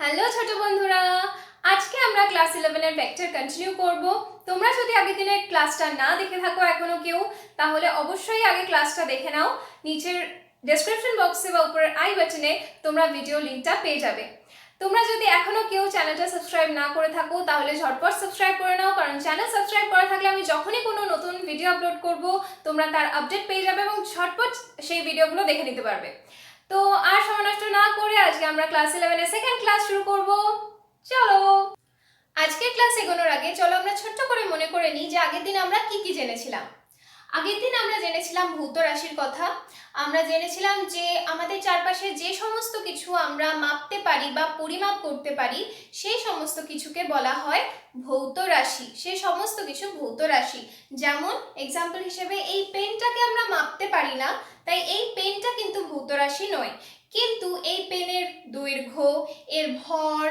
Hello ছোট বন্ধুরা, আজকে আমরা ক্লাস 11 এর ভেক্টর কন্টিনিউ করব। তোমরা যদি আগের দিনের ক্লাসটা না দেখে থাকো এখনো কেউ, তাহলে অবশ্যই আগে ক্লাসটা দেখে নাও। নিচের ডেসক্রিপশন বক্সে বা উপরের আই বাটনে তোমরা ভিডিও লিংকটা পেয়ে যাবে। তোমরা যদি এখনো কেউ চ্যানেলটা সাবস্ক্রাইব না করে থাকো তাহলে ঝটপট সাবস্ক্রাইব করে নাও, কারণ চ্যানেল সাবস্ক্রাইব করা থাকলে আমি যখনই কোনো নতুন ভিডিও আপলোড করব তোমরা তার আপডেট পেয়ে যাবে এবং ঝটপট সেই ভিডিওগুলো দেখে নিতে পারবে। তো আর সময় নষ্ট না করে আজকে আমরা ক্লাস 11 এর সেকেন্ড ক্লাস শুরু করব। চলো, আজকের ক্লাস এগোনোর আগে চলো আমরা ছোট্ট করে মনে করে নিই যে আগের দিন আমরা কি কি জেনেছিলাম। আগের দিন আমরা জেনেছিলাম ভৌত রাশির কথা। আমরা জেনেছিলাম যে আমাদের চারপাশে যে সমস্ত কিছু আমরা মাপতে পারি বা পরিমাপ করতে পারি সেই সমস্ত কিছুকে বলা হয় ভৌত রাশি। সেই সমস্ত কিছু ভৌত রাশি। যেমন এক্সাম্পল হিসেবে এই পেনটাকে আমরা মাপতে পারি না, তাই এই পেনটা কিন্তু ভৌত রাশি নয়। কিন্তু এই পেনের দৈর্ঘ্য, এর ভর,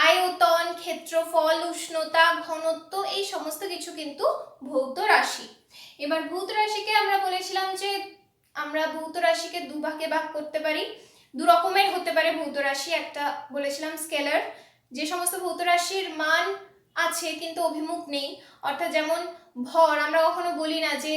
আয়তন, ক্ষেত্রফল, উষ্ণতা, ঘনত্ব এই সমস্ত কিছু কিন্তু ভৌত রাশি। এবার ভৌত রাশিকে আমরা বলেছিলাম যে আমরা ভৌত রাশিকে দুভাগে ভাগ করতে পারি। দু রকমের হতে পারে ভৌত রাশি। একটা বলেছিলাম স্কেলার, যে সমস্ত ভৌত রাশির মান আছে কিন্তু অভিমুখ নেই। অর্থাৎ যেমন ভর, আমরা কখনো বলি না যে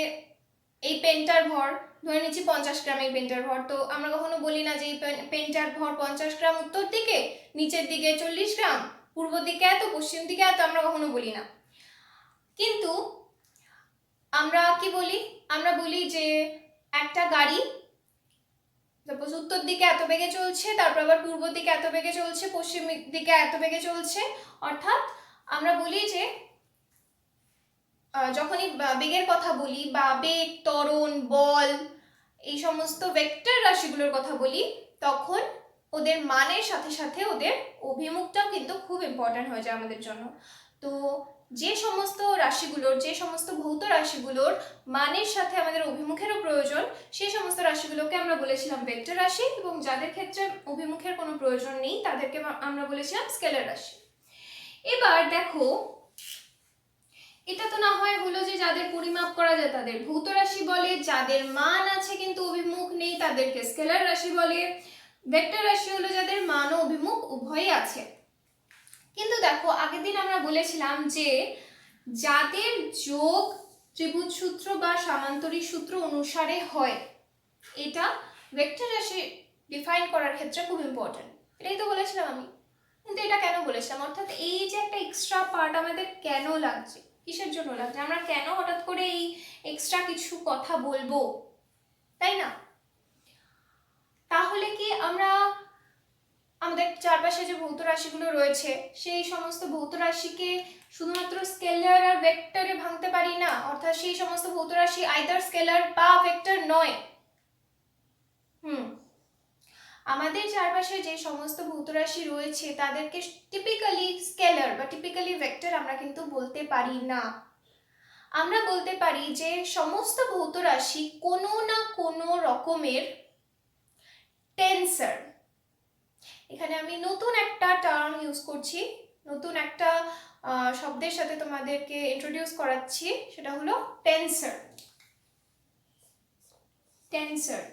এই পেনটার ভর, ধরে নিচ্ছি 50 গ্রাম এই পেনটার ভর, তো আমরা কখনো বলি না যে এই পেনটার ভর 50 গ্রাম উত্তর দিকে, নিচের দিকে 40 গ্রাম, পূর্ব দিকে এত, পশ্চিম দিকে এত, আমরা কখনো বলি না। কিন্তু আমরা কি বলি? আমরা বলি যে একটা গাড়ি সাপোজ উত্তর দিকে এত বেগে চলছে, তারপর আবার পূর্ব দিকে এত বেগে চলছে, পশ্চিম দিকে এত বেগে চলছে। অর্থাৎ আমরা বলি যে যখনই বেগের কথা বলি বা বেগ, ত্বরণ, বল এই সমস্ত ভেক্টর রাশিগুলোর কথা বলি, তখন ওদের মানের সাথে সাথে ওদের অভিমুখটাও কিন্তু খুব ইম্পর্ট্যান্ট হয়ে যায় আমাদের জন্য। তো যে সমস্ত রাশিগুলোর, যে সমস্ত ভৌত রাশিগুলোর মানের সাথে আমাদের অভিমুখেরও প্রয়োজন, সেই সমস্ত রাশিগুলোকে আমরা বলেছিলাম ভেক্টর রাশি, এবং যাদের ক্ষেত্রে অভিমুখের কোনো প্রয়োজন নেই তাদেরকে আমরা বলেছিলাম স্কেলার রাশি। এবার দেখো, এটা তো না হয় হলো যে যাদের পরিমাপ করা যায় তাদের ভৌত রাশি বলে, যাদের মান আছে কিন্তু অভিমুখ নেই তাদেরকে স্কেলার রাশি বলে। ভেক্টর রাশি হলো যাদের মান ও অভিমুখ উভয়ই আছে। কিন্তু দেখো, আগের দিন আমরা বলেছিলাম যে যাদের যোগ ত্রিভুজ সূত্র বা সামান্তরিক সূত্র অনুসারে হয়, এটা ভেক্টর রাশি ডিফাইন করার ক্ষেত্রে খুব ইম্পর্টেন্ট। এটাই তো বলেছিলাম আমি। কিন্তু এটা কেন বলেছিলাম, অর্থাৎ এই যে একটা এক্সট্রা পার্ট আমাদের কেন লাগছে, কিসের জন্য লাগছে, আমরা কেন হঠাৎ করে এই এক্সট্রা কিছু কথা বলবো, তাই না? তাহলে কি আমরা আমাদের চারপাশে যে ভৌত রাশিগুলো রয়েছে সেই সমস্ত ভৌত রাশিকে শুধুমাত্র স্কেলার আর ভেক্টরে ভাঙতে পারি না? অর্থাৎ সেই সমস্ত ভৌত রাশি আইদার স্কেলার বা ভেক্টর নয়। আমাদের চারপাশে যে সমস্ত ভৌত রাশি রয়েছে তাদেরকে টিপিক্যালি স্কেলার বা টিপিক্যালি ভেক্টর আমরা কিন্তু বলতে পারি না। আমরা বলতে পারি যে সমস্ত ভৌত রাশি কোনো না কোনো রকমের টেন্সর। এখানে আমি নতুন একটা টার্ম ইউজ করছি, নতুন একটা শব্দের সাথে তোমাদেরকে ইন্ট্রোডিউস করাচ্ছি, সেটা হলো টেন্সর। টেন্সর,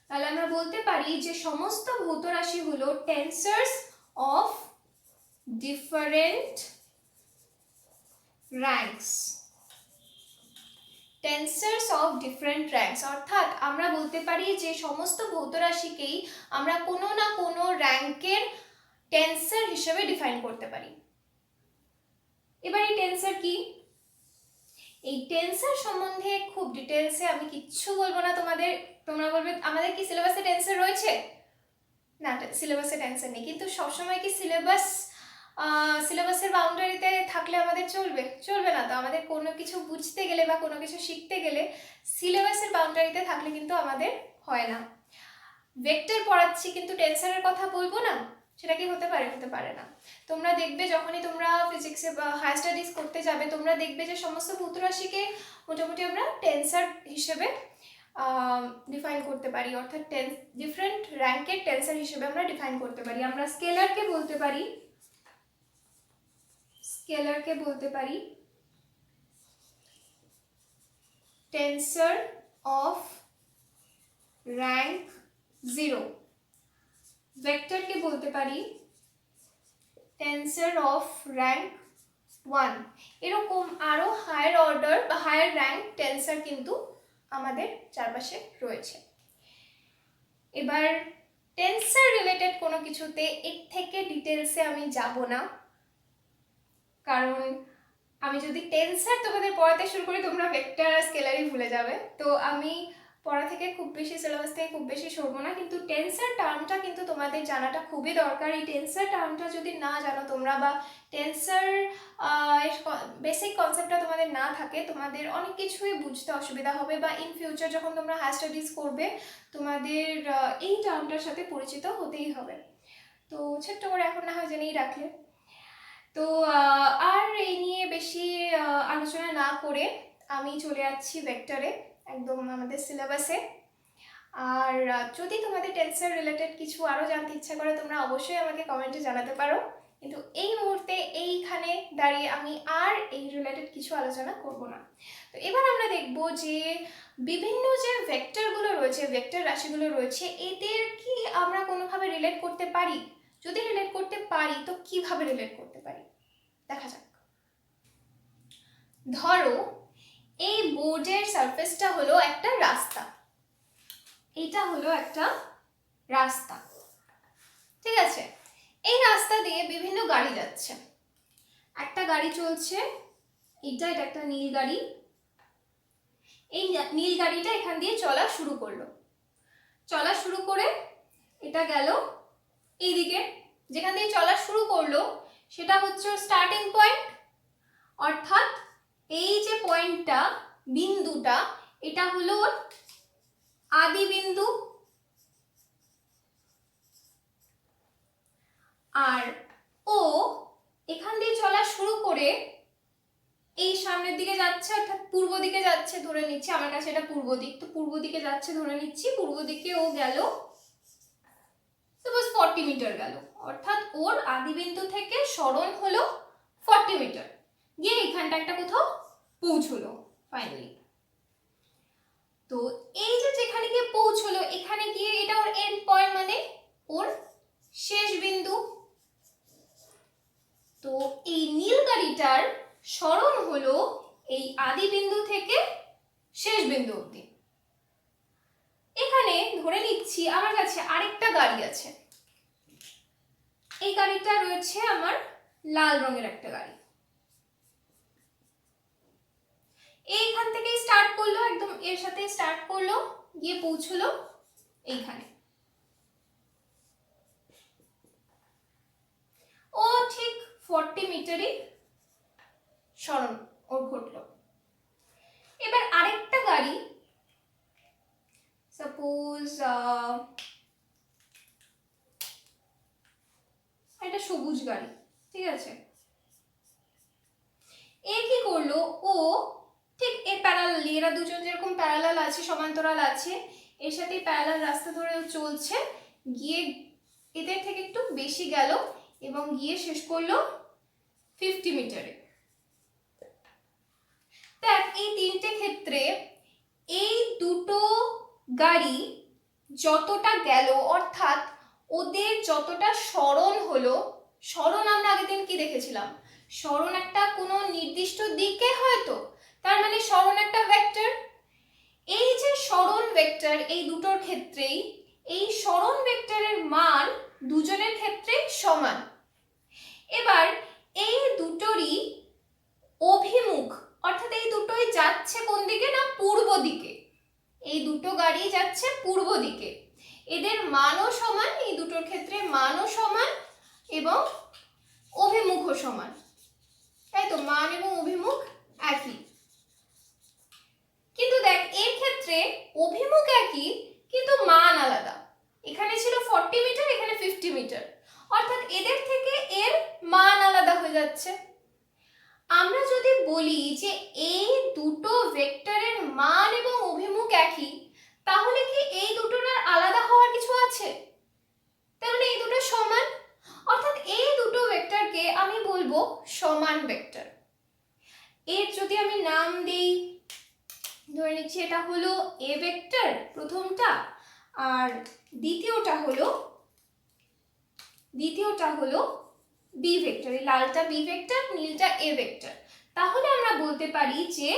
তাহলে আমরা বলতে পারি যে সমস্ত ভৌত রাশি হলো tensors of different ranks. Tensors of different ranks, অর্থাৎ আমরা বলতে পারি যে সমস্ত ভৌত রাশিকেই আমরা কোনো না কোনো র্যাঙ্কের টেন্সার হিসেবে ডিফাইন করতে পারি। এবার এই টেন্সার কি? এই টেন্সার সম্বন্ধে খুব ডিটেলসে আমি কিচ্ছু বলবো না তোমাদের। তোমরা বলবে আমাদের কি সিলেবাসে টেন্সার রয়েছে? না, সিলেবাসে টেন্সার নেই। কিন্তু সবসময় কি সিলেবাসের বাউন্ডারিতে থাকলে আমাদের চলবে? চলবে না তো। আমাদের কোনো কিছু বুঝতে গেলে বা কোনো কিছু শিখতে গেলে সিলেবাসের বাউন্ডারিতে থাকলে কিন্তু আমাদের হয় না। ভেক্টর পড়াচ্ছি কিন্তু টেন্সারের কথা বলবো না, সেটা কি হতে পারে? হতে পারে না। তোমরা দেখবে যখনই তোমরা ফিজিক্সে বা হায়ার স্টাডিজ করতে যাবে, তোমরা দেখবে যে সমস্ত ভৌত রাশিকে মোটামুটি আমরা টেন্সার হিসেবে ডিফাইন করতে পারি, অর্থাৎ ডিফারেন্ট র্যাঙ্কের টেন্সার হিসেবে আমরা ডিফাইন করতে পারি। আমরা স্কেলারকে বলতে পারি টেন্সর অফ র্যাঙ্ক 0। ভেক্টরকে বলতে পারি টেন্সর অফ র্যাঙ্ক 1, এরকম আরও হায়ার অর্ডার বা হায়ার র্যাঙ্ক টেন্সর কিন্তু আমাদের চারপাশে রয়েছে। এবার টেন্সর রিলেটেড কোনো কিছুতে এর থেকে ডিটেলসে আমি যাব না, কারণ আমি যদি টেন্সর তোমাদের পড়াতে শুরু করি তোমরা ভেক্টর আর স্কেলারই ভুলে যাবে। তো আমি পড়া থেকে খুব বেশি, সিলেবাস থেকে খুব বেশি সরবো না, কিন্তু টেন্সর টার্মটা কিন্তু তোমাদের জানাটা খুবই দরকার। এই টেন্সর টার্মটা যদি না জানো তোমরা, বা টেন্সর বেসিক কনসেপ্টটা তোমাদের না থাকে, তোমাদের অনেক কিছুই বুঝতে অসুবিধা হবে, বা ইন ফিউচার যখন তোমরা হায়ার স্টাডিজ করবে তোমাদের এই টার্মটার সাথে পরিচিত হতেই হবে। তো ছোট্ট করে এখন না হয় জেনেই রাখলে। তো আর এই নিয়ে বেশি আলোচনা না করে আমি চলে যাচ্ছি ভেক্টরে, একদম আমাদের সিলেবাসে। আর যদি তোমাদের টেন্সর রিলেটেড কিছু আরও জানতে ইচ্ছা করে তোমরা অবশ্যই আমাকে কমেন্টে জানাতে পারো, কিন্তু এই মুহূর্তে এইখানে দাঁড়িয়ে আমি আর এই রিলেটেড কিছু আলোচনা করব না। তো এবার আমরা দেখব যে বিভিন্ন যে ভেক্টরগুলো রয়েছে, ভেক্টর রাশিগুলো রয়েছে, এদের কি আমরা কোনোভাবে রিলেট করতে পারি? যদি রিলেট করতে পারি তো কিভাবে রিলেট করতে পারি দেখা যাক। ধরো এই বোর্ডের সারফেসটা হলো একটা রাস্তা, এটা হলো একটা রাস্তা, ঠিক আছে? এই রাস্তা দিয়ে বিভিন্ন গাড়ি যাচ্ছে, একটা গাড়ি চলছে, এটা একটা নীল গাড়ি। এই নীল গাড়িটা এখান দিয়ে চলা শুরু করলো, চলা শুরু করে এটা গেল এইদিকে, যেখান দিয়ে চলা শুরু করলো সেটা হচ্ছে স্টার্টিং পয়েন্ট, অর্থাৎ এই যে পয়েন্টটা, বিন্দুটা, এটা হলো ওর আদি বিন্দু। আর ও এখান দিয়ে চলা শুরু করে এই সামনের দিকে যাচ্ছে, অর্থাৎ পূর্ব দিকে যাচ্ছে ধরে নিচ্ছি, আমার কাছে এটা পূর্ব দিক, তো পূর্ব দিকে যাচ্ছে ধরে নিচ্ছি, পূর্ব দিকে ও গেল সাপোজ 40 মিটার গেল, অর্থাৎ ওর আদি বিন্দু থেকে সরণ হলো 40 মিটার, গিয়ে এখানটা একটা কোথাও পৌঁছলো ফাইনালি। তো এই যে যেখানে গিয়ে পৌঁছলো, এখানে গিয়ে এটা ওর এন্ড পয়েন্ট, মানে ওর শেষ বিন্দু। তো এই নীল গাড়িটার সরণ হলো এই আদি বিন্দু থেকে শেষ বিন্দু অবধি। এখানে ধরে নিচ্ছি আমার কাছে আরেকটা গাড়ি আছে, এই গাড়িটা রয়েছে আমার লাল রঙের একটা গাড়ি, এইখান থেকে স্টার্ট করলো, একদম এর সাথে স্টার্ট করলো, গিয়ে পৌঁছলো এইখানে। ও ঠিক 40 মিটারই সরণ ওর ঘটলো। এবার আরেকটা গাড়ি, সাপোজ এটা সবুজ গাড়ি, ঠিক আছে? এ কি করলো, ও ঠিক এর প্যারালাল, এরা দুজন যেরকম প্যারালাল আছে, সমান্তরাল আছে, এর সাথে প্যারালাল রাস্তা ধরে চলছে, গিয়ে এদের থেকে একটু বেশি গেল এবং গিয়ে শেষ করলো 50 মিটারে। দেখ এই তিনটে ক্ষেত্রে এই দুটো গাড়ি যতটা গেল, অর্থাৎ ওদের যতটা সরণ হলো, সরণ আমরা আগের দিন কি দেখেছিলাম, সরণ একটা কোনো নির্দিষ্ট দিকে হয়তো, তার মানে সরণ একটা ভেক্টর। এই যে সরণ ভেক্টর, এই দুটোর ক্ষেত্রেই এই সরণ ভেক্টরের মান দুজনের ক্ষেত্রে সমান। এবার এই দুটোরই অভিমুখ, অর্থাৎ এই দুটোই যাচ্ছে কোন দিকে না, পূর্ব দিকে, এই দুটো গাড়ি যাচ্ছে পূর্ব দিকে, এদের মানও সমান, এই দুটোর ক্ষেত্রে মানও সমান এবং অভিমুখও সমান, তাই তো? মান এবং অভিমুখ একই। কিন্তু দেখ এর ক্ষেত্রে অভিমুখ একই কিন্তু মান আলাদা, এখানে ছিল 40 মিটার, এখানে 50 মিটার, অর্থাৎ এদের থেকে এর মান আলাদা হয়ে যাচ্ছে। আমরা যদি বলি যে এই দুটো ভেক্টরের মান এবং অভিমুখ একই, তাহলে কি এই দুটোর আর আলাদা হওয়ার কিছু আছে? তার মানে এই দুটো সমান, অর্থাৎ এই দুটো ভেক্টরকে আমি বলবো সমান ভেক্টর। এর যদি আমি নাম দেই, ধরে নিচ্ছি এটা হলো এ ভেক্টর প্রথমটা, আর দ্বিতীয়টা হলো বি ভেক্টর, এই লালটা বি ভেক্টর, নীলটা এ ভেক্টর। তাহলে আমরা বলতে পারি যে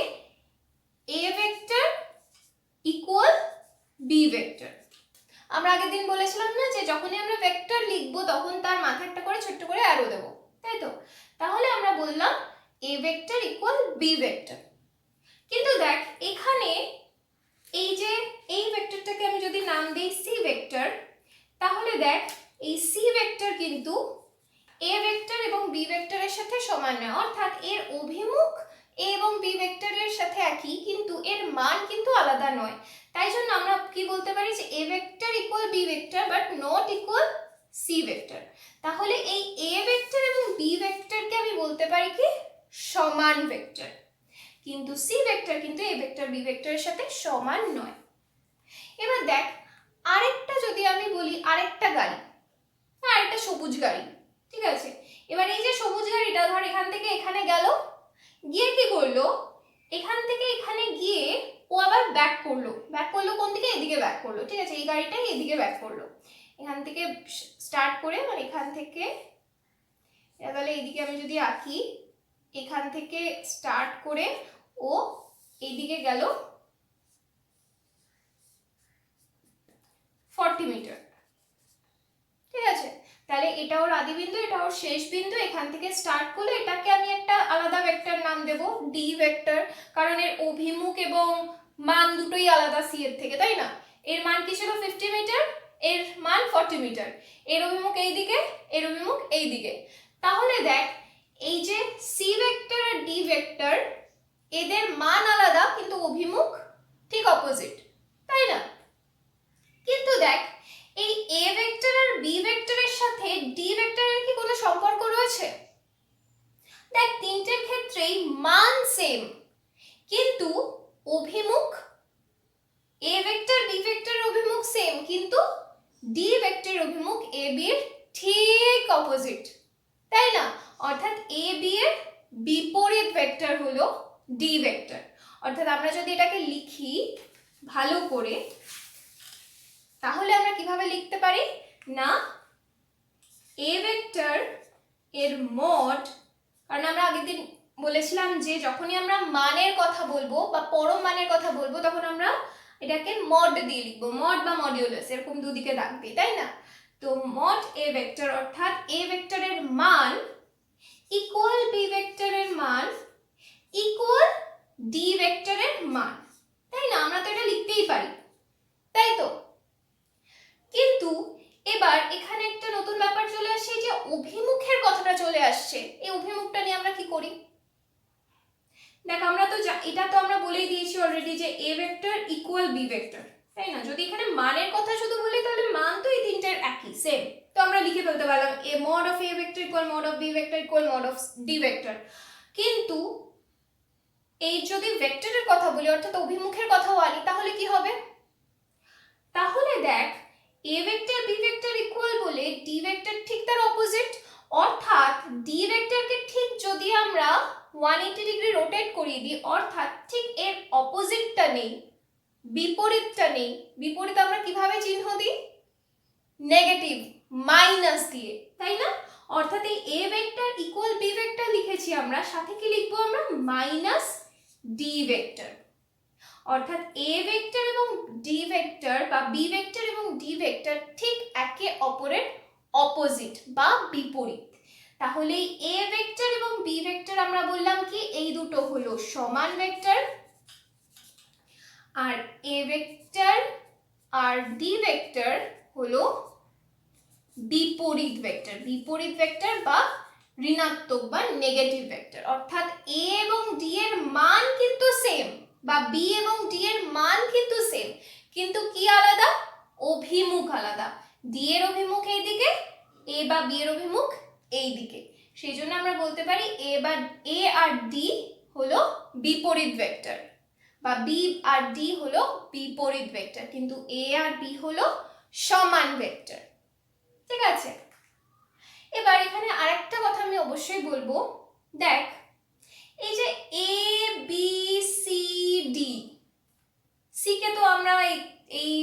A vector equal B vector. আমরা আগের দিন বলেছিলাম না যে যখনই আমরা ভেক্টর লিখবো তখন তার মাথায় একটা করে ছোট্ট করে অ্যারো দেবো, তাই তো? তাহলে আমরা বললাম A vector equal B vector. কিন্তু দেখ এখানে এই যে এই ভেক্টরটাকে আমি যদি নাম দিই সি ভেক্টর, তাহলে দেখ এই সি ভেক্টর কিন্তু এ ভেক্টর এবং বি ভেক্টরের সাথে সমান নয়, অর্থাৎ এর অভিমুখ এ এবং বি ভেক্টরের সাথে একই, কিন্তু এর মান কিন্তু আলাদা নয়। তাই জন্য আমরা কি বলতে পারি যে A vector equal B vector but not equal C vector. তাহলে এই এ ভেক্টর এবং বি ভেক্টরকে আমি বলতে পারি কি সমান ভেক্টর, কিন্তু সি ভেক্টর কিন্তু এ ভেক্টর বি ভেক্টরের সাথে সমান নয়। এবার দেখ আরেকটা যদি আমি বলি, আরেকটা গাড়ি, আরেকটা সবুজ গাড়ি, ঠিক আছে? এবার এই যে সবুজ গাড়িটা ধর এখান থেকে এখানে গেল, গিয়ে কি করলো, এখান থেকে এখানে গিয়ে ও আবার ব্যাক করলো কোন দিকে? এদিকে ব্যাক করলো, ঠিক আছে? এই গাড়িটাই এদিকে ব্যাক করলো, এখান থেকে স্টার্ট করে, মানে এখান থেকে, তাহলে এইদিকে আমি যদি আঁকি, এখান থেকে স্টার্ট করে ও এইদিকে গেল 40 মিটার, ঠিক আছে? তাহলে এটা ওর আদি বিন্দু, এটা ওর শেষ বিন্দু, এখান থেকে স্টার্ট করলে এটাকে আমি একটা আলাদা ভেক্টর নাম দেব ডি ভেক্টর, কারণ এর অভিমুখ এবং মান দুটোই আলাদা সি এর থেকে, তাই না? এর মান কি ছিল 50 মিটার, এর মান 40 মিটার, এর অভিমুখ এই দিকে, এর অভিমুখ এই দিকে। তাহলে দেখ এই যে সি ভেক্টর আর ডি ভেক্টর এদের মান আলাদা কিন্তু অভিমুখ ঠিক অপোজিট, তাই না? কিন্তু দেখ এই এ ভেক্টর আর বি ভেক্টরের সাথে ডি ভেক্টরের কি কোনো সম্পর্ক রয়েছে? দেখ তিনটের ক্ষেত্রেই মান সেম, কিন্তু অভিমুখ এ ভেক্টর বি ভেক্টরের অভিমুখ সেম, কিন্তু ডি ভেক্টরের অভিমুখ এ বি এর ঠিক অপোজিট, তাই না? অর্থাৎ এ বি এর বিপরীত ভেক্টর হলো ডি ভেক্টর। অর্থাৎ আমরা যদি এটাকে লিখি ভালো করে, তাহলে আমরা কিভাবে লিখতে পারি না, এ ভেক্টর এর মড, কারণ আমরা আগের দিন বলেছিলাম যে যখনই আমরা মানের কথা বলবো বা পরম মানের কথা বলবো তখন আমরা এটাকে মড দিয়ে লিখবো, মড বা মডিউলাস এরকম দুদিকে দাগ দিই, তাই না? তো মড এ ভেক্টর অর্থাৎ এ ভেক্টরের মান ইকুয়াল বি ভেক্টরের মান ইকুয়াল ডি ভেক্টরের মান, তাই না? আমরা তো এটা লিখতেই পারি, তাই তো? কিন্তু এবার এখানে একটা নতুন ব্যাপার চলে আসছে, যে অভিমুখের কথাটা চলে আসছে। এই অভিমুখটা নিয়ে আমরা কি করি? দেখ আমরা তো এটা তো আমরা বলেই দিয়েছি অলরেডি যে A vector equal B vector, তাই না? যদি এখানে মানের কথা শুধু বলি তাহলে মান তো এই তিনটার একই সেম, তো আমরা লিখে ফেলতে পারলাম A mod of A vector equal mod of B vector equal mod of D vector. কিন্তু এই যদি ভেক্টরের কথা বলি অর্থাৎ অভিমুখের কথা বলি তাহলে কি হবে? তাহলে দেখ A vector B vector equal বলে ডি ভেক্টর ঠিক তার অপোজিট, অর্থাৎ ডি ভেক্টরকে ঠিক যদি আমরা 180 ডিগ্রি রোটেট করিয়ে দিই, অর্থাৎ ঠিক এর অপোজিটটা নেই, বিপরীতটা নেই। বিপরীত আমরা কিভাবে চিহ্ন দিই? নেগেটিভ, মাইনাস দিয়ে, তাই না? অর্থাৎ এই A vector equal B vector লিখেছি আমরা, সাথে কি লিখবো আমরা? Minus D vector. অর্থাৎ এ ভেক্টর এবং ডি ভেক্টর বা বি ভেক্টর এবং ডি ভেক্টর ঠিক একে অপরের অপোজিট বা বিপরীত। তাহলে এ ভেক্টর এবং বি ভেক্টর আমরা বললাম কি এই দুটো হলো সমান ভেক্টর, আর এ ভেক্টর আর ডি ভেক্টর হলো বিপরীত ভেক্টর, বিপরীত ভেক্টর বা ঋণাত্মক বা নেগেটিভ ভেক্টর। অর্থাৎ এ এবং ডি এর মান কিন্তু সেম, বা বি এবং ডি এর মান কিন্তু সেম, কিন্তু কি আলাদা? অভিমুখ আলাদা। ডি এর অভিমুখ এইদিকে, এ বা বি এর অভিমুখ এইদিকে, সেই জন্য আমরা বলতে পারি এ আর ডি হলো বিপরীত ভেক্টর, বা বি আর ডি হলো বিপরীত ভেক্টর, কিন্তু এ আর বি হলো সমান ভেক্টর, ঠিক আছে? এবার এখানে আরেকটা কথা আমি অবশ্যই বলবো, দেখ এই যে এ B C D, C K তো আমরা এই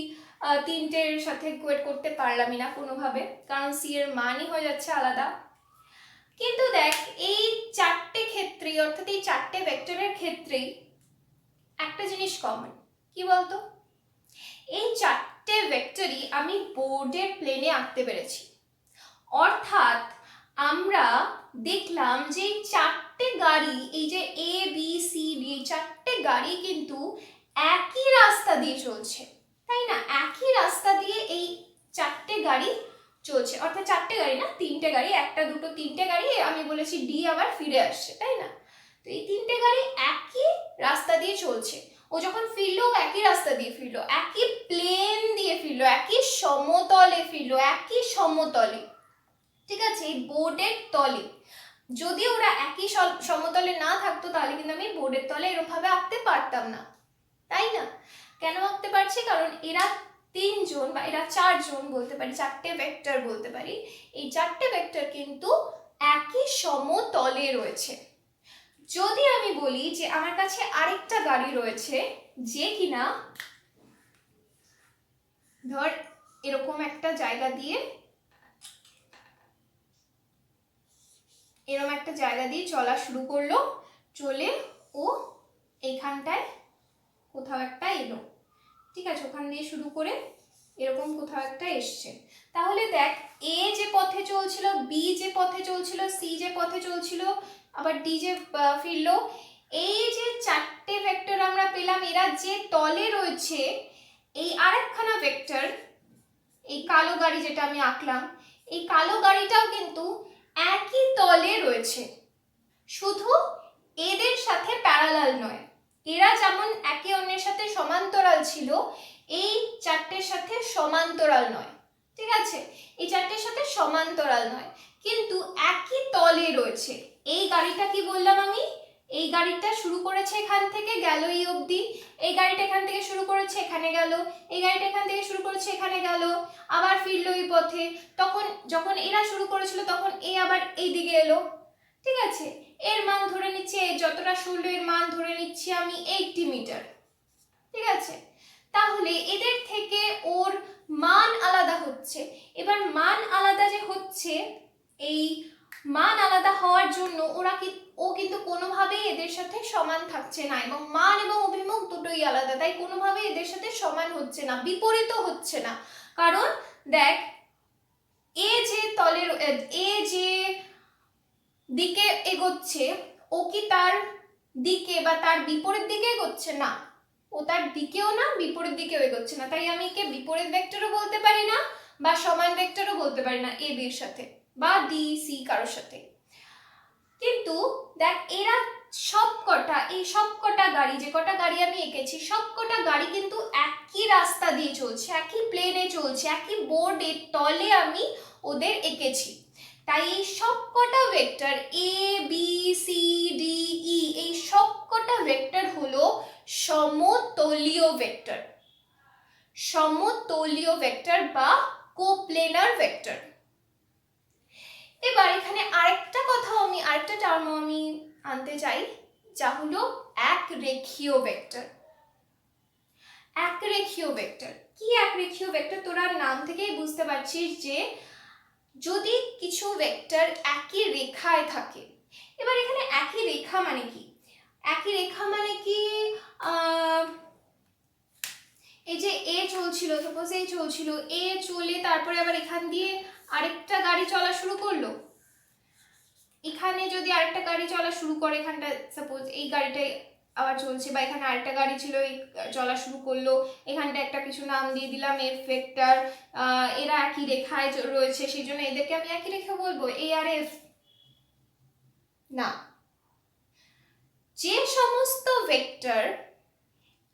তিনটের সাথে ইকুয়েট করতে পারলামই না কোনোভাবে, কারণ সি এর মানই হয়ে যাচ্ছে আলাদা। কিন্তু দেখ এই চারটে ক্ষেত্রেই, অর্থাৎ এই চারটে ভেক্টরের ক্ষেত্রেই একটা জিনিস কমন, কি বলতো? এই চারটে ভেক্টরই আমি বোর্ডের প্লেনে আঁকতে পেরেছি। অর্থাৎ আমরা দেখলাম যে এই চারটে গাড়ি, এই যে এ বি সি ডি, এই চারটে গাড়ি কিন্তু একই রাস্তা দিয়ে চলছে, তাই না? একই রাস্তা দিয়ে এই চারটে গাড়ি চলছে, অর্থাৎ চারটে গাড়ি না, তিনটে গাড়ি, একটা দুটো তিনটে গাড়ি, আমি বলেছি ডি আবার ফিরে আসছে, তাই না? তো এই তিনটে গাড়ি একই রাস্তা দিয়ে চলছে। ও যখন ফিরলো একই রাস্তা দিয়ে ফিরলো, একই প্লেন দিয়ে ফিরলো, একই সমতলে ফিরলো, একই সমতলে, ঠিক আছে, এই বোর্ডের তলে। যদি ওরা একই সমতলে না থাকতো তাহলে কিন্তু আমি বোর্ডের তলে এরকম ভাবে আঁকতে পারতাম না, তাই না? কেন আঁকতে পারছি? কারণ এরা তিনজন বা এরা চারজন বলতে পারি, চারটে ভেক্টর বলতে পারি, এই চারটে ভেক্টর কিন্তু একই সমতলে রয়েছে। যদি আমি বলি যে আমার কাছে আরেকটা গাড়ি রয়েছে যে কিনা ধর এরকম একটা জায়গা দিয়ে, এরকম একটা জায়গা দিয়ে চলা শুরু করলো, চলে ও এইখানটায় কোথাও একটা এলো, ঠিক আছে, ওখান দিয়ে শুরু করে এরকম কোথাও একটা এসছে। তাহলে দেখ এ যে পথে চলছিল, বি যে পথে চলছিল, সি যে পথে চলছিল, আবার ডি যে ফিরলো, এই যে চারটে ভেক্টর আমরা পেলাম, এরা যে তলে রয়েছে, এই আরেকখানা ভেক্টর, এই কালো গাড়ি যেটা আমি আঁকলাম, এই কালো গাড়িটাও কিন্তু একই তলে রয়েছে, শুধু এদের সাথে প্যারালাল নয়। এরা যেমন একে অন্যের সাথে সমান্তরাল ছিল, এই চারটের সাথে সমান্তরাল নয়, ঠিক আছে, এই চারটের সাথে সমান্তরাল নয়, কিন্তু একই তলে রয়েছে। এই গাড়িটা কি বললাম আমি? এই গাড়িটা শুরু করেছে এখান থেকে গেল এই অবধি, এই গাড়িটা এখান থেকে শুরু করেছে এখানে গেল, এই গাড়িটা এখান থেকে শুরু করেছে এখানে গেল, আবার ফিরলো এই পথে। তখন যখন এরা শুরু করেছিল তখন এ আবার এই দিকে এলো, ঠিক আছে, এর মান ধরে নিচ্ছি, যতটা সরলো এর মান ধরে নিচ্ছি আমি 80 মিটার, ঠিক আছে। তাহলে এদের থেকে ওর মান আলাদা হচ্ছে। এবার মান আলাদা যে হচ্ছে, এই মান আলাদা হওয়ার জন্য ও কিন্তু কোনোভাবেই এদের সাথে সমান থাকছে না, এবং মান এবং অভিমুখ দুটোই আলাদা, তাই কোনোভাবেই এদের সাথে সমান হচ্ছে না, বিপরীতও হচ্ছে না। কারণ দেখ এ যে তলের, এ যে দিকে এগোচ্ছে, ও কি তার দিকে বা তার বিপরীত দিকে এগোচ্ছে? না, ও তার দিকেও না বিপরীত দিকেও এগোচ্ছে না, তাই আমি একে বিপরীত ভেক্টরও বলতে পারি না বা সমান ভেক্টরও বলতে পারি না এ বির সাথে বা ডি সি কারোর সাথে। কিন্তু দেখ এরা সবকটা, এই সবকটা গাড়ি, যে কটা গাড়ি আমি এঁকেছি, সবকটা গাড়ি কিন্তু একই রাস্তা দিয়ে চলছে, একই প্লেনে চলছে, একই বোর্ডের তলে আমি ওদের এঁকেছি। তাই এই সবকটা ভেক্টর এ বি সি ডি ই, এই সবকটা ভেক্টর হলো সমতলীয় ভেক্টর, সমতলীয় ভেক্টর বা কোপ্লেনার ভেক্টর। এবার এখানে আরেকটা টার্মও আমি আনতে চাই, যা হলো একরেখীয় ভেক্টর। একরেখীয় ভেক্টর কি? একরেখীয় ভেক্টর তোরা নাম থেকেই বুঝতে পারছিস যে যদি কিছু ভেক্টর একই রেখায় থাকে। এবার এখানে একই রেখা মানে কি? একই রেখা মানে কি, এই যে এ চলছিল, সাপোজ এই চলছিল, এ চলে তারপরে আবার এখান দিয়ে আরেকটা গাড়ি চলা শুরু করলো, এখানে যদি আরেকটা গাড়ি চলা শুরু করে, এখানটা সাপোজ এই গাড়িটাই আবার চলছে, বা এখানে আরেকটা গাড়ি ছিল এই চলা শুরু করলো, এখানটা একটা কিছু নাম দিয়ে দিলাম এফ ভেক্টর, এরা একই রেখায় রয়েছে, সেই জন্য এদেরকে আমি একই রেখা বলবো, এ আর এফ? না, যে সমস্ত ভেক্টর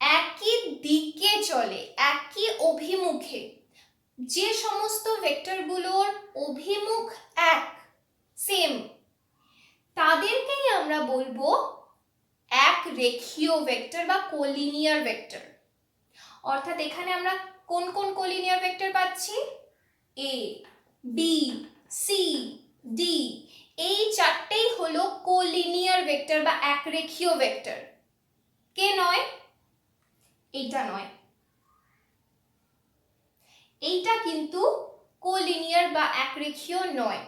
একই দিকে চলে, একই অভিমুখে, যে সমস্ত ভেক্টরগুলোর অভিমুখ এক, সেম, তাদেরকেই আমরা বলবো একরেখীয় ভেক্টর বা কোলিনিয়ার ভেক্টর। অর্থাৎ এখানে আমরা কোন কোন কোলিনিয়ার ভেক্টর পাচ্ছি? এ বি সি ডি, এই চারটেই হলো কোলিনিয়ার ভেক্টর বা একরেখীয় ভেক্টর। কে নয়? এইটা নয়, এইটা কিন্তু কোলিনিয়ার বা একরেখীয় নয়।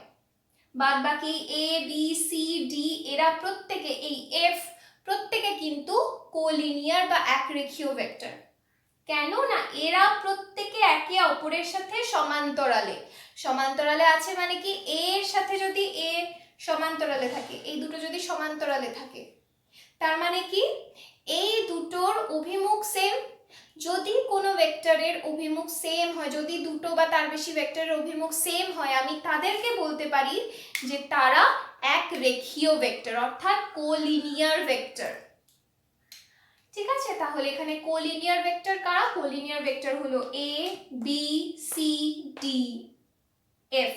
বাদ বাকি এ বি সি ডি এরা প্রত্যেকে, এই এফ প্রত্যেকে কিন্তু কোলিনিয়ার বা একরেখীয় ভেক্টর। কেন না এরা প্রত্যেকে একে অপরের সাথে সমান্তরালে, সমান্তরালে আছে মানে কি এ এর সাথে যদি এ সমান্তরালে থাকে, এই দুটো যদি সমান্তরালে থাকে তার মানে কি এই দুটোর অভিমুখ সেম। যদি কোনো ভেক্টরের অভিমুখ সেম হয়, যদি দুটো বা তার বেশি ভেক্টরের অভিমুখ সেম হয়, আমি তাদেরকে বলতে পারি যে তারা এক রেখীয় ভেক্টর অর্থাৎ কোলিনিয়ার ভেক্টর। ঠিক আছে, তাহলে এখানে কোলিনিয়ার ভেক্টর কারা? কোলিনিয়ার ভেক্টর হলো এ বি সি ডি এফ,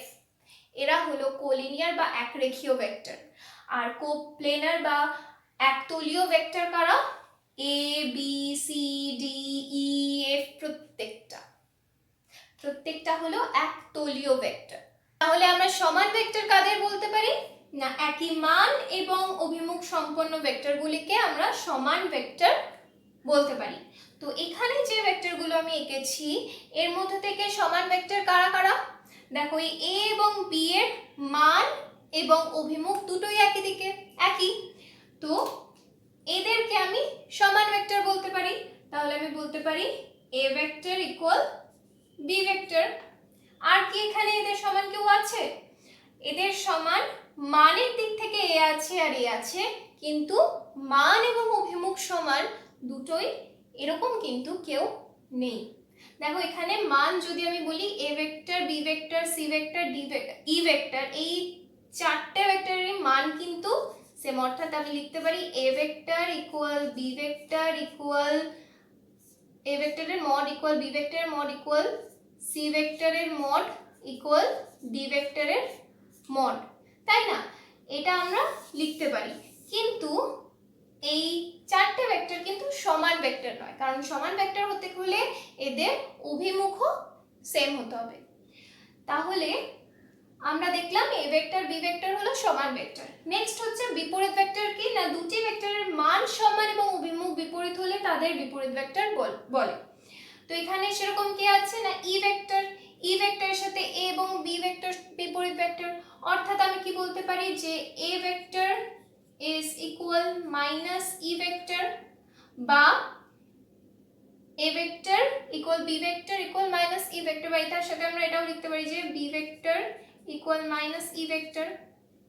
এরা হলো কোলিনিয়ার বা একরেখীয় ভেক্টর। আর কোপ্লেনার বা একতলীয় ভেক্টর কারা? A B C D E F প্রত্যেকটা হলো একতলীয় ভেক্টর। তাহলে আমরা সমান ভেক্টর কাদের বলতে পারি? না একই মান এবং অভিমুখ সম্পন্ন ভেক্টরগুলিকে আমরা সমান ভেক্টর বলতে পারি। তো এখানে যে ভেক্টরগুলো আমি এঁকেছি এর মধ্যে থেকে সমান ভেক্টর কারা কারা? দেখো এই এ এবং বি এর মান এবং অভিমুখ দুটোই একই দিকে, একই, তো এদেরকে আমি সমান ভেক্টর বলতে পারি। তাহলে আমি বলতে পারি A vector equal B vector. আর কি এখানে এদের সমান কেউ আছে? এদের সমান মানের দিক থেকে এ আছে আর এ আছে, কিন্তু মান এবং অভিমুখ সমান দুটোই এরকম কিন্তু কেউ নেই। দেখো এখানে মান যদি আমি বলি A vector B vector C vector D vector E vector, এই চারটে ভেক্টরের মান কিন্তু সেম, অর্থাৎ আমি লিখতে পারি A vector equal B vector equal A ভেক্টরের মড ইকুয়াল বি ভেক্টরের মড ইকুয়াল সি ভেক্টরের মড ইকুয়াল ডি ভেক্টরের মড, তাই না? এটা আমরা লিখতে পারি, কিন্তু এই চারটে ভেক্টর কিন্তু সমান ভেক্টর নয়, কারণ সমান ভেক্টর হতে হলে এদের অভিমুখও সেম হতে হবে। তাহলে আমরা দেখলাম এ ভেক্টর বি ভেক্টর হলো সমান ভেক্টর। নেক্সট হচ্ছে বিপরীত ভেক্টর কি না দুটি ভেক্টরের মান সমান এবং অভিমুখ বিপরীত হলে তাদের বিপরীত ভেক্টর বলে। তো এখানে সেরকম কি আছে না ই ভেক্টর, ই ভেক্টরের সাথে এ এবং বি ভেক্টর বিপরীত ভেক্টর, অর্থাৎ আমি কি বলতে পারি যে A vector is equal minus e vector বা a vector equal b vector equal minus e vector, বা এটার সাথে আমরা এটাও লিখতে পারি যে b vector equal minus e vector,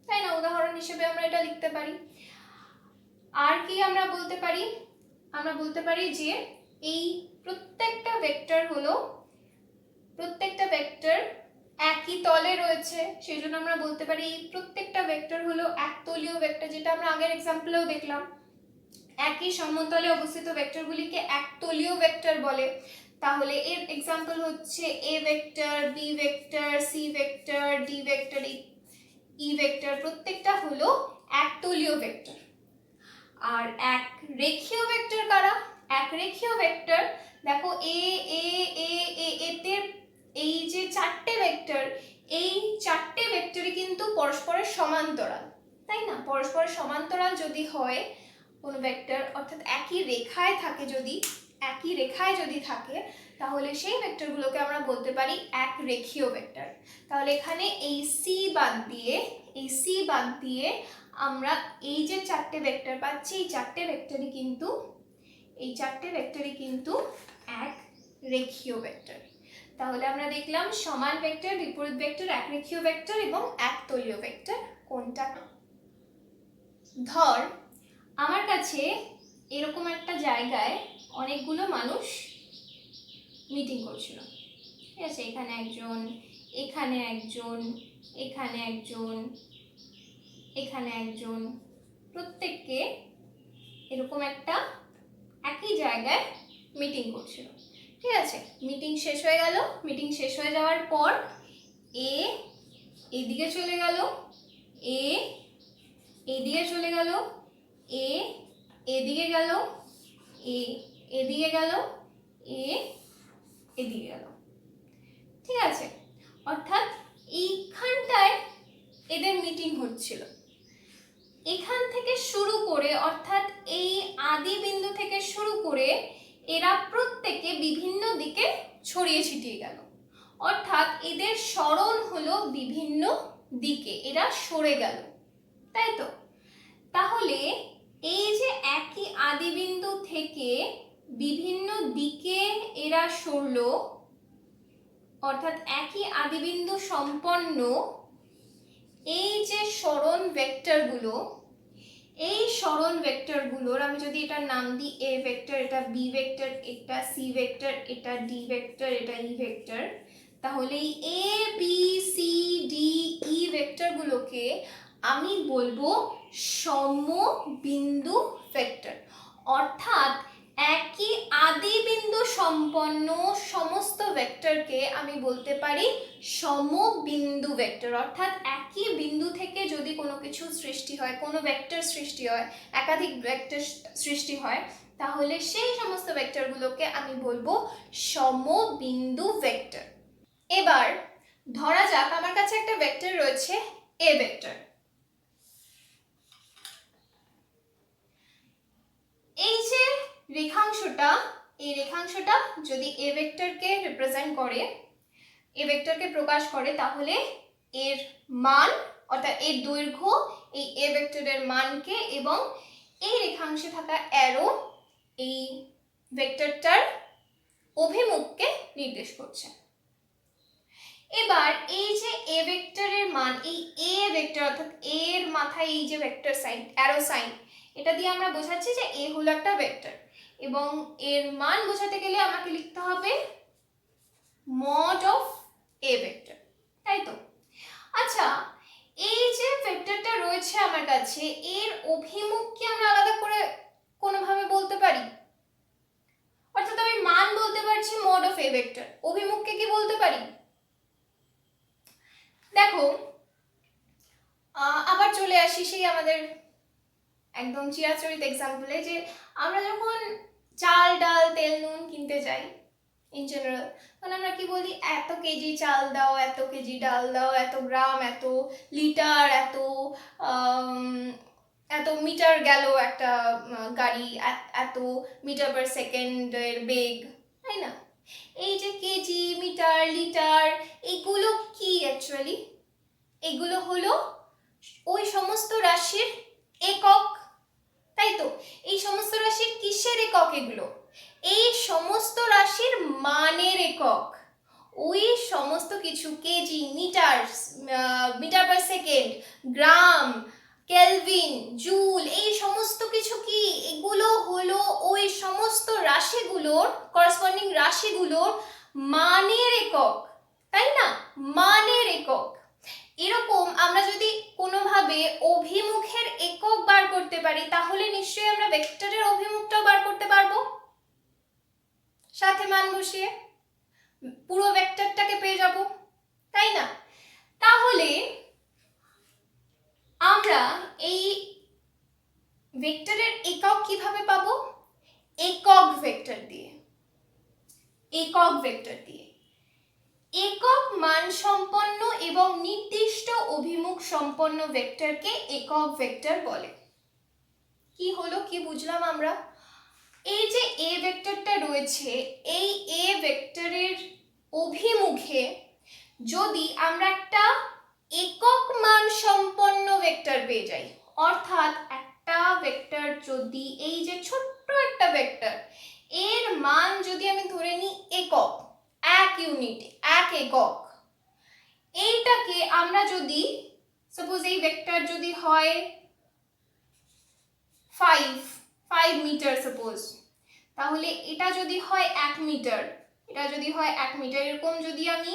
তাই না? উদাহরণ হিসেবে আমরা এটা লিখতে পারি। আর কি আমরা বলতে পারি? আমরা বলতে পারি যে এই প্রত্যেকটা ভেক্টর হলো প্রত্যেকটা ভেক্টর একই তলে রয়েছে, সেই জন্য আমরা বলতে পারি প্রত্যেকটা ভেক্টর হলো একতলীয় ভেক্টর, যেটা আমরা আগের এক্সাম্পলেও দেখলাম। একই সমতলে অবস্থিত ভেক্টরগুলিকে একতলীয় ভেক্টর বলে। তাহলে এর এক্সাম্পল হচ্ছে A vector B vector C vector D vector E vector, প্রত্যেকটা হলো একতলীয় ভেক্টর। আর এক রেখীয় ভেক্টর কারা? এক রেখীয় ভেক্টর দেখো এ এ এ এ এতে এই যে চারটে ভেক্টর, এই চারটে ভেক্টরই কিন্তু পরস্পরের সমান্তরাল, তাই না? পরস্পরের সমান্তরাল যদি হয় কোনো ভেক্টর, অর্থাৎ একই রেখায় যদি থাকে তাহলে সেই ভেক্টরগুলোকে আমরা বলতে পারি এক রেখীয় ভেক্টর। তাহলে এখানে এই সি বাদ দিয়ে আমরা এই যে চারটে ভেক্টর পাচ্ছি এই চারটে ভেক্টরই কিন্তু এক রেখীয় ভেক্টর। তাহলে আমরা দেখলাম সমান ভেক্টর, বিপরীত ভেক্টর, একরেখীয় ভেক্টর এবং একতলীয় ভেক্টর কোনটা। ধর আমার কাছে এরকম একটা জায়গায় অনেকগুলো মানুষ মিটিং করছিল, ঠিক আছে? এখানে একজন, এখানে একজন, এখানে একজন, এখানে একজন, প্রত্যেককে এরকম একটা একই জায়গায় মিটিং করছিল, ঠিক আছে? মিটিং শেষ হয়ে যাওয়ার পর এ এদিকে চলে গেল, এ এদিকে চলে গেল, এ এদিকে গেল, এ এদিকে গেল, এ এদিকে গেল, ঠিক আছে? অর্থাৎ এইখানটায় এদের মিটিং হচ্ছিল। এখান থেকে শুরু করে, অর্থাৎ এই আদি বিন্দু থেকে শুরু করে এরা প্রত্যেকে বিভিন্ন দিকে ছড়িয়ে ছিটিয়ে গেল, অর্থাৎ এদের সরণ হলো বিভিন্ন দিকে এরা সরে গেল, তাই তো? তাহলে এই যে একই আদিবিন্দু থেকে বিভিন্ন দিকে এরা সরলো, অর্থাৎ একই আদিবিন্দু সম্পন্ন এই যে সরণ ভেক্টরগুলো, এই সরণ ভেক্টরগুলোর আমি যদি এটার নাম দিই এ ভেক্টর, এটা বি ভেক্টর, এটা সি ভেক্টর, এটা ডি ভেক্টর, এটা ই ভেক্টর, তাহলে এই এ বি সি ডি ই ভেক্টরগুলোকে আমি বলবো সমবিন্দু ভেক্টর। অর্থাৎ একই আদিবিন্দু সম্পন্ন সমস্ত ভেক্টরকে আমি বলতে পারি সমবিন্দু ভেক্টর। অর্থাৎ একই বিন্দু থেকে যদি কোনো কিছু সৃষ্টি হয়, কোনো ভেক্টর সৃষ্টি হয়, একাধিক ভেক্টর সৃষ্টি হয়, তাহলে সেই সমস্ত ভেক্টরগুলোকে আমি বলবো সমবিন্দু ভেক্টর। এবার ধরা যাক আমার কাছে একটা ভেক্টর রয়েছে এ ভেক্টর। এই যে রেখাংশটা, এই রেখাংশটা যদি এ ভেক্টরকে রিপ্রেজেন্ট করে, এ ভেক্টরকে প্রকাশ করে, তাহলে এর মান অর্থাৎ এর দৈর্ঘ্য এই এ ভেক্টরের মানকে এবং এই রেখাংশে থাকা অ্যারো এই ভেক্টরটার অভিমুখকে নির্দেশ করছে। এবার এই যে এ ভেক্টরের মান, এই এ ভেক্টর অর্থাৎ এর মাথায় এই যে ভেক্টর সাইন, অ্যারো সাইন, এটা দিয়ে আমরা বোঝাচ্ছি যে এ হলো একটা ভেক্টর এবং এর মান বোঝাতে গেলে আমাকে লিখতে হবে মড অফ এ ভেক্টর, তাই তো? আচ্ছা, এই যে ভেক্টরটা রয়েছে আমার কাছে, এর অভিমুখ কি আমরা আলাদা করে কোনোভাবে বলতে পারি? অর্থাৎ আমি মান বলতে পারছি মড অফ এ ভেক্টর, অভিমুখকে কি বলতে পারি? দেখো, আবার চলে আসি সেই আমাদের একদম চিরাচরিত এক্সাম্পলে, যে আমরা যখন চাল ডাল তেল নুন কিনতে যাই ইন জেনারেল, তখন আমরা কি বলি? এত কেজি চাল দাও, এত কেজি ডাল দাও, এত গ্রাম, এত লিটার, এত মিটার গেল একটা গাড়ি, এত মিটার পার সেকেন্ডের বেগ, তাই না? এই যে কেজি, মিটার, লিটার, এগুলো কি অ্যাকচুয়ালি? এগুলো হলো ওই সমস্ত রাশির একক, তাই তো? এই সমস্ত রাশির কিসের একক এগুলো? এই সমস্ত রাশির মানের একক। ওই সমস্ত কিছু K G, metre, metre per second, gram, kelvin, joule, এই সমস্ত কিছু কি? এগুলো হলো ওই সমস্ত রাশিগুলোর, করসপন্ডিং রাশিগুলোর মানের একক, তাই না? মানের একক। এরকম আমরা যদি কোনোভাবে অভিমুখের একক বার করতে পারি, তাহলে নিশ্চয়ই আমরা ভেক্টরের অভিমুখটাও বার করতে পারবো, সাথে মান বসিয়ে পুরো ভেক্টরটাকে পেয়ে যাব, তাই না? তাহলে আমরা এই ভেক্টরের একক কিভাবে পাবো? একক ভেক্টর দিয়ে, একক ভেক্টর দিয়ে। একক মান সম্পন্ন এবং নির্দিষ্ট অভিমুখ সম্পন্ন ভেক্টরকে একক ভেক্টর বলে। কি হলো, কি বুঝলাম আমরা? এই যে এ ভেক্টরটা রয়েছে, এই এ ভেক্টরের অভিমুখে যদি আমরা একটা একক মান সম্পন্ন ভেক্টর পেয়ে যাই, অর্থাৎ একটা ভেক্টর যদি, এই যে ছোট্ট একটা ভেক্টর, এর মান যদি আমি ধরে নিই একক, এক ইউনিট, এক একক, এইটাকে আমরা যদি সাপোজ এই ভেক্টর যদি হয় 5 মিটার সাপোজ, তাহলে এটা যদি হয় 1 মিটার, এটা যদি হয় 1 মিটার, এরকম যদি আমি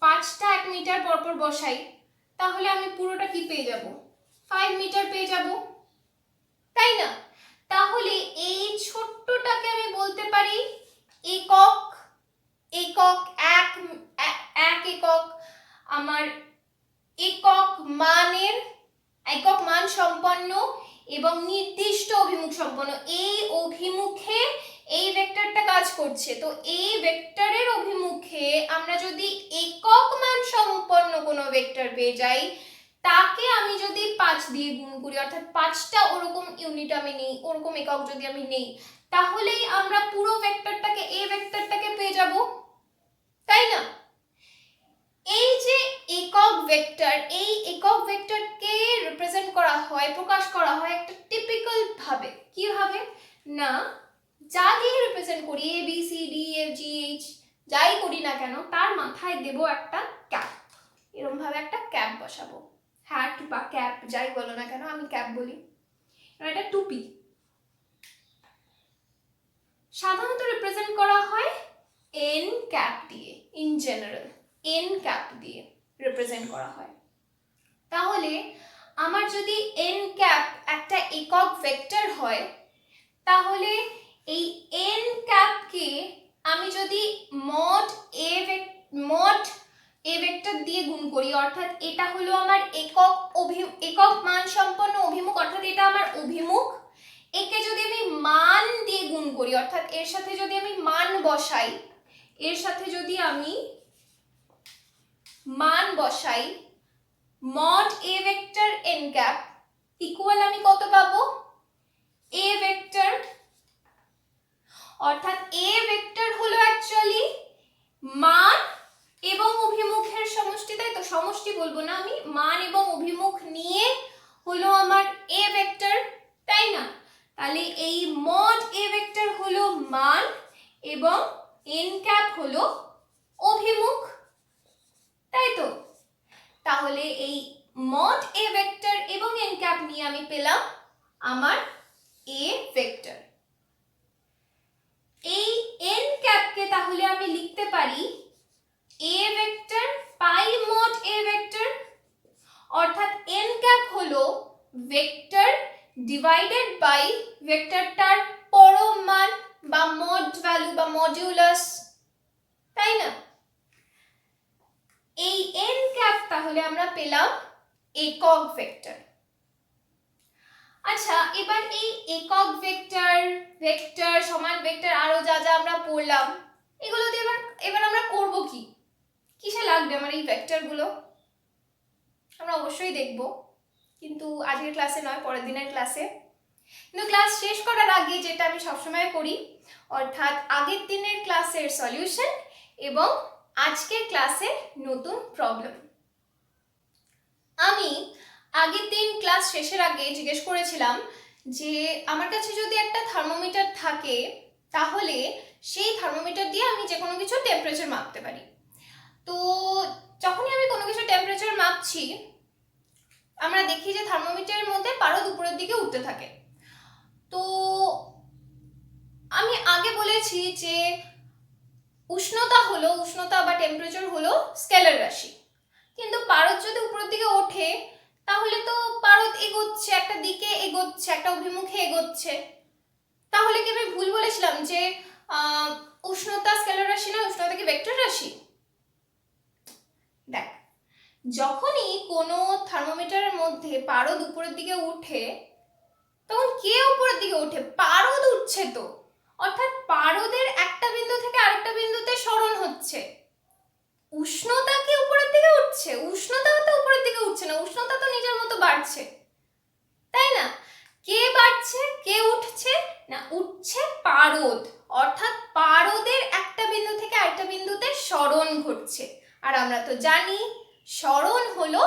5টা 1 মিটার পরপর বসাই, তাহলে আমি পুরোটা কি পেয়ে যাব? 5 মিটার পেয়ে যাব, তাই না? তাহলে এই ছোট্টটাকে আমি বলতে পারি একক, একক, এক একক, আমার একক মানের, একক মান সম্পন্ন এবং নির্দিষ্ট অভিমুখ সম্পন্ন। এই অভিমুখে এই ভেক্টরটা কাজ করছে, তো এই ভেক্টরের অভিমুখে আমরা যদি একক মান সম্পন্ন কোনো ভেক্টর পেয়ে যাই, তাকে আমি যদি 5 দিয়ে গুণ করি, অর্থাৎ 5টা ওরকম ইউনিট আমি নেই, ওরকম একক যদি আমি নেই, তাহলেই আমরা পুরো ভেক্টরটাকে, এই ভেক্টরটাকে পেয়ে যাব, তাই না? এই যে একক ভেক্টর, এই একক ভেক্টরকে রিপ্রেজেন্ট করা হয়, প্রকাশ করা হয় একটা টিপিক্যাল ভাবে। কিভাবে না, যা দিয়ে রিপ্রেজেন্ট করি A B C D F G H যাই করি না কেন তার মাথায় দেব একটা ক্যাপ, এরকম ভাবে একটা ক্যাপ বসাবো, হ্যাট বা ক্যাপ যাই বলো না কেন, আমি ক্যাপ বলি, এটা টুপি। সাধারণত রিপ্রেজেন্ট করা হয় এন ক্যাপ দিয়ে, ইন জেনারেল এন ক্যাপ দিয়ে রিপ্রেজেন্ট করা হয়। তাহলে আমার যদি এন ক্যাপ একটা একক ভেক্টর হয়, তাহলে এই এন ক্যাপকে আমি যদি মড এ ভেক্টর দিয়ে গুণ করি, অর্থাৎ এটা হলো আমার একক মান সম্পন্ন অভিমুখ, অর্থাৎ এটা আমার অভিমুখ, একে যদি আমি মান দিয়ে গুণ করি, অর্থাৎ এর সাথে যদি আমি মান বসাই, এর সাথে যদি আমি মান বসাই মড এ ভেক্টর এন ক্যাপ ইকুয়াল আমি কত পাবো, এ ভেক্টর, অর্থাৎ এ ভেক্টর হলো অ্যাকচুয়ালি মান এবং অভিমুখের সমষ্টি, তাই তো, সমষ্টি বলবো না আমি, মান এবং অভিমুখ নিয়ে হলো আমার এ ভেক্টর, তাই না? তাহলে এই মড এ ভেক্টর হলো মান এবং এন ক্যাপ হলো অভিমুখ, তাই তো। তাহলে এই মড এ ভেক্টর এবং এন ক্যাপ নিয়ে আমি পেলাম আমার এ ভেক্টর। এই এন ক্যাপকে তাহলে আমি লিখতে পারি A vector pi mod A vector, অর্থাৎ এন ক্যাপ হলো ভেক্টর ডিভাইডেড বাই ভেক্টরটার পরম মান বা মড ভ্যালু বা মডিউলাস, তাই না? এই এন ক্যাপ তাহলে আমরা পেলাম একক ভেক্টর। আচ্ছা, এবার এই একক ভেক্টর, ভেক্টর সমান ভেক্টর আরো যা যা আমরা পড়লাম, এগুলো দিয়ে এবার আমরা করব কি, কিসে লাগবে আমার এই ভেক্টরগুলো আমরা অবশ্যই দেখব, কিন্তু আজকের ক্লাসে নয়, পরের দিনের ক্লাসে। কিন্তু ক্লাস শেষ করার আগে যেটা আমি সবসময় করি, অর্থাৎ আগের দিনের ক্লাসের সলিউশন এবং আজকের ক্লাসের নতুন প্রবলেম। আমি আগের দিন ক্লাস শেষের আগে জিজ্ঞেস করেছিলাম যে আমার কাছে যদি একটা থার্মোমিটার থাকে, তাহলে সেই থার্মোমিটার দিয়ে আমি যে কোনো কিছু টেম্পারেচার মাপতে পারি। তো যখনই আমি কোনো কিছু টেম্পারেচার মাপছি, আমরা দেখি যে থার্মোমিটারের মধ্যে পারদ উপরের দিকে উঠতে থাকে। তো আমি আগে বলেছি যে উষ্ণতা বা টেম্পারেচার হলো স্কেলার রাশি, কিন্তু পারদ যদি উপরের দিকে ওঠে তাহলে তো পারদ এগোচ্ছে, একটা দিকে এগোচ্ছে, একটা অভিমুখে এগোচ্ছে। তাহলে কি আমি ভুল বলেছিলাম যে উষ্ণতা স্কেলার রাশি না, উষ্ণতা কি ভেক্টর রাশি? দেখ, যখনই কোনো থার্মোমিটারের মধ্যে পারদ উপরের দিকে উঠে, তখন কে উপরের দিকে ওঠে? পারদ উঠছে তো, অর্থাৎ পারদের একটা বিন্দু থেকে আরেকটা বিন্দুতে সরণ হচ্ছে। উষ্ণতা কি উপরের দিকে উঠছে? উষ্ণতা তো উপরের দিকে উঠছে না, উষ্ণতা তো নিজের মতো বাড়ছে, তাই না? কে বাড়ছে, কে উঠছে না? উঠছে পারদ, অর্থাৎ পারদের একটা বিন্দু থেকে আরেকটা বিন্দুতে সরণ ঘটছে। আর আমরা তো জানি সরণ হলো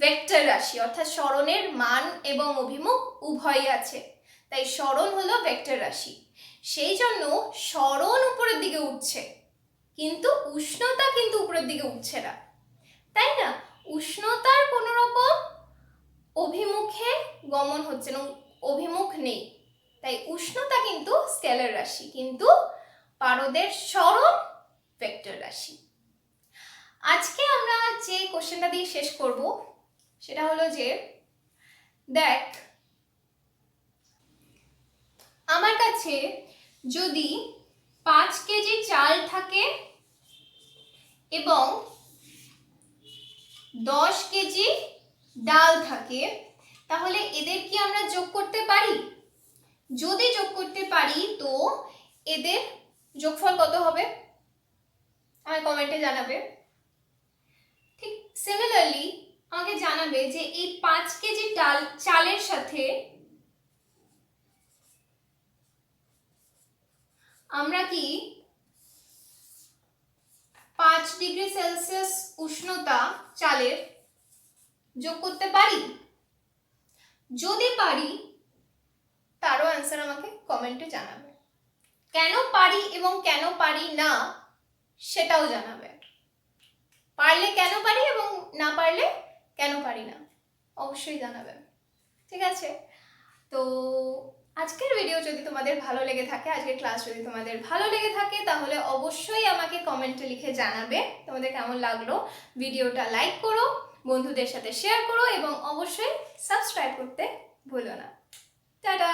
ভেক্টর রাশি, অর্থাৎ সরণের মান এবং অভিমুখ উভয়ই আছে, তাই সরণ হলো ভেক্টর রাশি। সেই জন্য সরণ উপরের দিকে উঠছে, কিন্তু উষ্ণতা কিন্তু উপরের দিকে উঠছে না, তাই না? উষ্ণতার কোনো রকম অভিমুখে গমন হচ্ছে না, অভিমুখ নেই, তাই উষ্ণতা কিন্তু স্কেলার রাশি, কিন্তু পারদের সরণ ভেক্টর রাশি। আজকে আমরা যে কোশ্চেনটা দিয়ে শেষ করব সেটা হলো যে, দেখ আমার কাছে যদি 5 কেজি চাল থাকে এবং 10 কেজি ডাল থাকে, তাহলে এদের কি আমরা যোগ করতে পারি? যদি যোগ করতে পারি তো এদের যোগফল কত হবে আমাকে কমেন্টে জানাবে। ঠিক সিমিলারলি আমাকে জানাবে যে এই 5 কেজি চালের সাথে আমরা কি 5°C উষ্ণতা চালের যোগ করতে পারি? যদি পারি তারও অ্যান্সার আমাকে কমেন্টে জানাবে। কেন পারি এবং কেন পারি না সেটাও জানাবে। পারলে কেন পারি এবং না পারলে কেন পারি না অবশ্যই জানাবে। ঠিক আছে, তো আজকের ভিডিও যদি তোমাদের ভালো লেগে থাকে, আজকের ক্লাস যদি তোমাদের ভালো লেগে থাকে, তাহলে অবশ্যই আমাকে কমেন্টে লিখে জানাবে তোমাদের কেমন লাগলো। ভিডিওটা লাইক করো, বন্ধুদের সাথে শেয়ার করো এবং অবশ্যই সাবস্ক্রাইব করতে ভুলো না। টাটা।